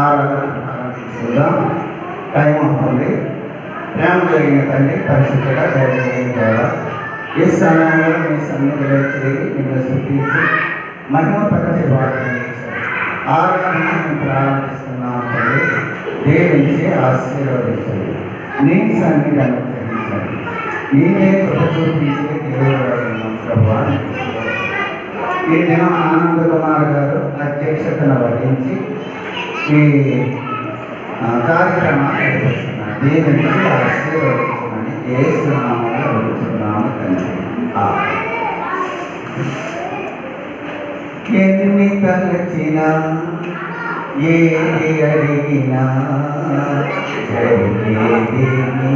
ఆరాధించుకుందాం. Time అవుతుంది. ప్రేమ కలిగిన తండ్రి, పరిశుద్ధుడా, దయ కలిగిన దేవా, ఈ సమయంలో మీ సన్నిధిలో చేరి నిన్ను స్తుతించి మహిమపరిచే వాటిని ఆరాధన మేము ప్రారంభిస్తున్నాం. తండ్రి, దీవించి ఆశీర్వదించండి. నీ సన్నిధి అనుగ్రహించండి. నీవే కృప చూపించే దేవుడు ప్రభువా. ఈ దినం ఆనంద్ కుమార్ గారు అధ్యక్షతను వహించి ఈ కార్యక్రమాన్ని నిర్వహిస్తున్నారు. దీనికి ఆశీర్వదించమని యేసు నామములో అడుగుతున్నాము తండ్రి. ఎన్ని తలచినా ఏది అడిగినా జరిగేది నీ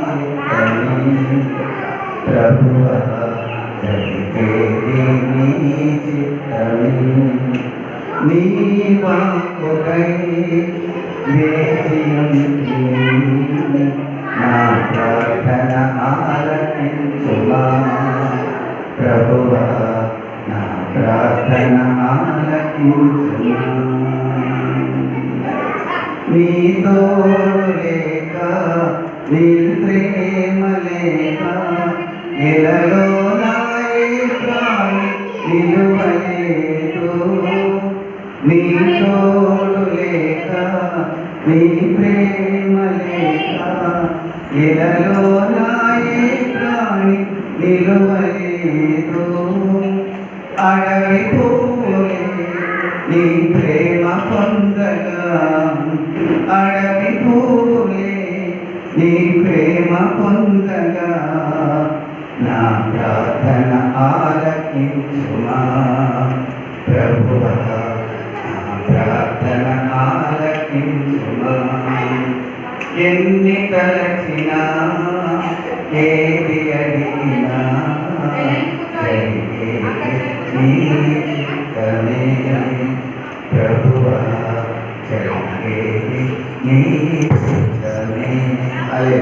చిత్తమే ప్రభువా, జరిగేది నీ చిత్తమే. నీ వాక్కుకై వేచి ఉంటి నా ప్రార్థన ఆలకించుమా ప్రభువా, నా ప్రార్థన ఆలకించుమా. నీ తోడు లేక, నీ ప్రేమ లేక ఎలలో నాయే ప్రాణి నిలువలేదు. నీ తోడు లేక, నీ ప్రేమ లేక ఎలలో నాయే ప్రాణి నిలువలేదు. అడవి పూలే నీ ప్రేమ పొందగా, అడవి పూలే నీ ప్రేమ పొందగా నా ప్రార్థన ఆలకించుమా ప్రభువా, నా ప్రార్థన ఆలకించుమా. ఎన్ని తలచినా ఏది అడిగినా నీ చిత్తమే ప్రభువా, జరిగేది నీ చిత్తమే. అదే